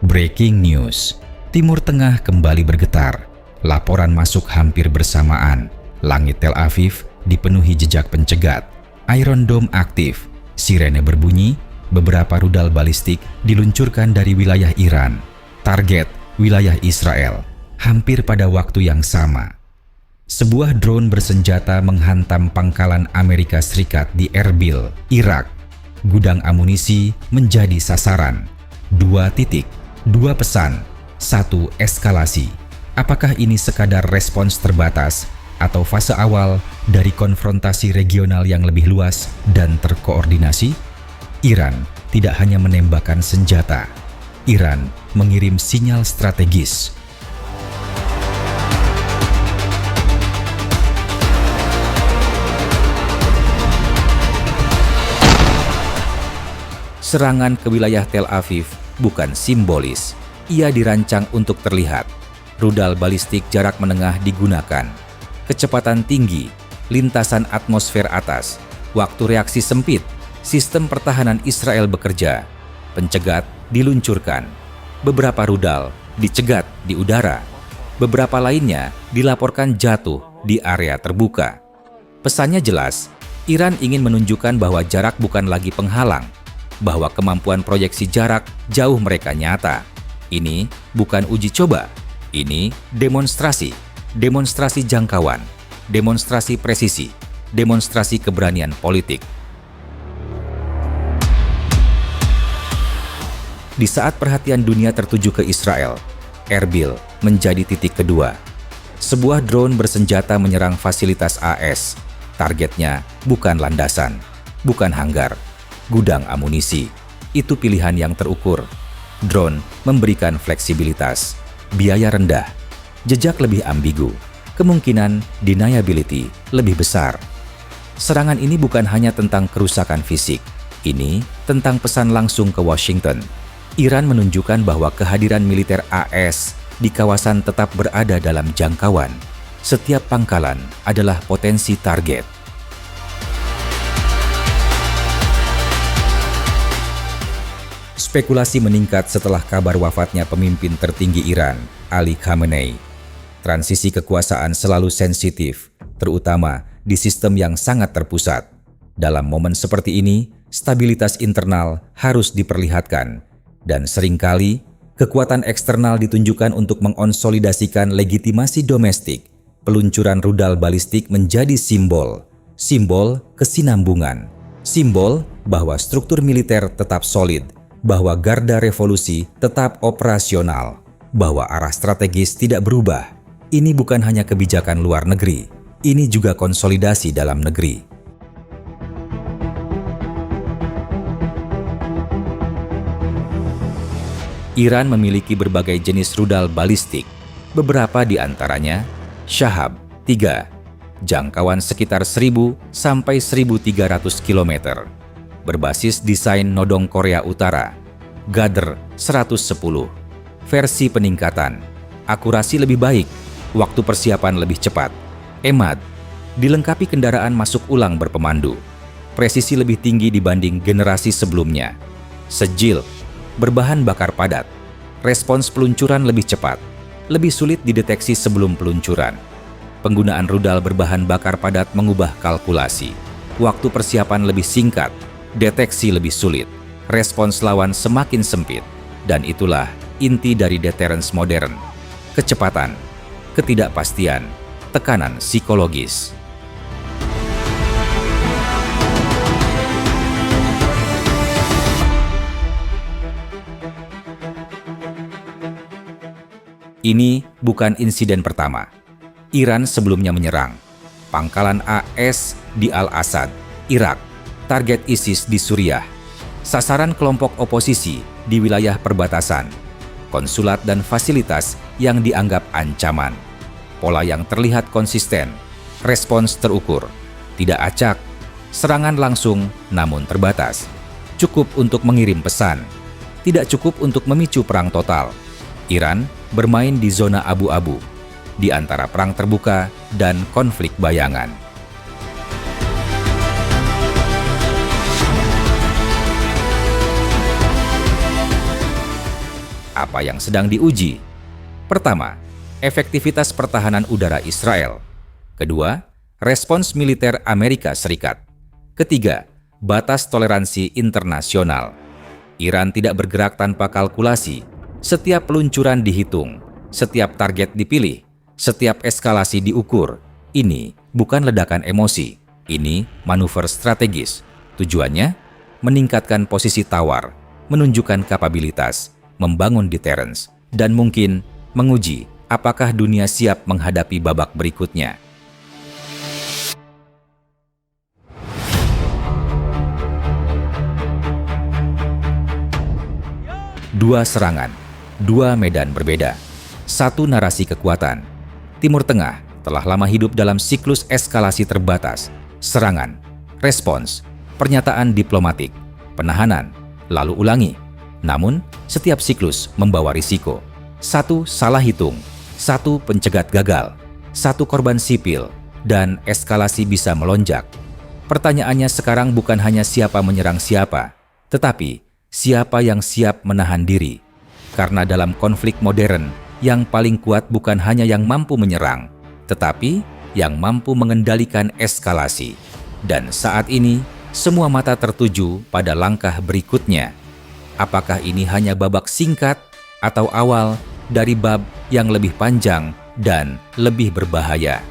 Breaking news. Timur Tengah kembali bergetar. Laporan masuk hampir bersamaan. Langit Tel Aviv dipenuhi jejak pencegat. Iron Dome aktif. Sirene berbunyi. Beberapa rudal balistik diluncurkan dari wilayah Iran. Target wilayah Israel. Hampir pada waktu yang sama. Sebuah drone bersenjata menghantam pangkalan Amerika Serikat di Erbil, Irak. Gudang amunisi menjadi sasaran. 2 titik. 2 pesan, 1 eskalasi. Apakah ini sekadar respons terbatas atau fase awal dari konfrontasi regional yang lebih luas dan terkoordinasi? Iran tidak hanya menembakkan senjata. Iran mengirim sinyal strategis. Serangan ke wilayah Tel Aviv bukan simbolis, ia dirancang untuk terlihat. Rudal balistik jarak menengah digunakan. Kecepatan tinggi, lintasan atmosfer atas, waktu reaksi sempit, sistem pertahanan Israel bekerja. Pencegat diluncurkan. Beberapa rudal dicegat di udara. Beberapa lainnya dilaporkan jatuh di area terbuka. Pesannya jelas, Iran ingin menunjukkan bahwa jarak bukan lagi penghalang, bahwa kemampuan proyeksi jarak jauh mereka nyata. Ini bukan uji coba, ini demonstrasi. Demonstrasi jangkauan, demonstrasi presisi, demonstrasi keberanian politik. Di saat perhatian dunia tertuju ke Israel, Erbil menjadi titik kedua. Sebuah drone bersenjata menyerang fasilitas AS. Targetnya bukan landasan, bukan hanggar, gudang amunisi. Itu pilihan yang terukur. Drone memberikan fleksibilitas, biaya rendah, jejak lebih ambigu, kemungkinan deniability lebih besar. Serangan ini bukan hanya tentang kerusakan fisik, ini tentang pesan langsung ke Washington. Iran menunjukkan bahwa kehadiran militer AS di kawasan tetap berada dalam jangkauan. Setiap pangkalan adalah potensi target. Spekulasi meningkat setelah kabar wafatnya pemimpin tertinggi Iran, Ali Khamenei. Transisi kekuasaan selalu sensitif, terutama di sistem yang sangat terpusat. Dalam momen seperti ini, stabilitas internal harus diperlihatkan, dan seringkali kekuatan eksternal ditunjukkan untuk mengonsolidasikan legitimasi domestik. Peluncuran rudal balistik menjadi simbol kesinambungan, simbol bahwa struktur militer tetap solid, bahwa garda revolusi tetap operasional, bahwa arah strategis tidak berubah. Ini bukan hanya kebijakan luar negeri, ini juga konsolidasi dalam negeri. Iran memiliki berbagai jenis rudal balistik, beberapa di antaranya Shahab 3, jangkauan sekitar 1000 sampai 1300 km. Berbasis desain nodong Korea Utara, Ghadr 110, versi peningkatan, akurasi lebih baik, waktu persiapan lebih cepat. Emad, dilengkapi kendaraan masuk ulang berpemandu, presisi lebih tinggi dibanding generasi sebelumnya. Sejil, berbahan bakar padat, respons peluncuran lebih cepat, lebih sulit dideteksi sebelum peluncuran. Penggunaan rudal berbahan bakar padat mengubah kalkulasi, waktu persiapan lebih singkat, deteksi lebih sulit, respons lawan semakin sempit, dan itulah inti dari deterrence modern. Kecepatan, ketidakpastian, tekanan psikologis. Ini bukan insiden pertama. Iran sebelumnya menyerang pangkalan AS di Al-Asad, Irak, target ISIS di Suriah, sasaran kelompok oposisi di wilayah perbatasan, konsulat dan fasilitas yang dianggap ancaman. Pola yang terlihat konsisten, respons terukur, tidak acak, serangan langsung namun terbatas. Cukup untuk mengirim pesan, tidak cukup untuk memicu perang total. Iran bermain di zona abu-abu, di antara perang terbuka dan konflik bayangan. Apa yang sedang diuji? Pertama, efektivitas pertahanan udara Israel. Kedua, respons militer Amerika Serikat. Ketiga, batas toleransi internasional. Iran tidak bergerak tanpa kalkulasi. Setiap peluncuran dihitung, setiap target dipilih, setiap eskalasi diukur. Ini bukan ledakan emosi, ini manuver strategis. Tujuannya, meningkatkan posisi tawar, menunjukkan kapabilitas, membangun deterrence, dan mungkin menguji apakah dunia siap menghadapi babak berikutnya. Dua serangan, dua medan berbeda, satu narasi kekuatan. Timur Tengah telah lama hidup dalam siklus eskalasi terbatas, serangan, respons, pernyataan diplomatik, penahanan, lalu ulangi. Namun, setiap siklus membawa risiko. Satu salah hitung, satu pencegat gagal, satu korban sipil, dan eskalasi bisa melonjak. Pertanyaannya sekarang bukan hanya siapa menyerang siapa, tetapi siapa yang siap menahan diri. Karena dalam konflik modern, yang paling kuat bukan hanya yang mampu menyerang, tetapi yang mampu mengendalikan eskalasi. Dan saat ini, semua mata tertuju pada langkah berikutnya. Apakah ini hanya babak singkat atau awal dari bab yang lebih panjang dan lebih berbahaya?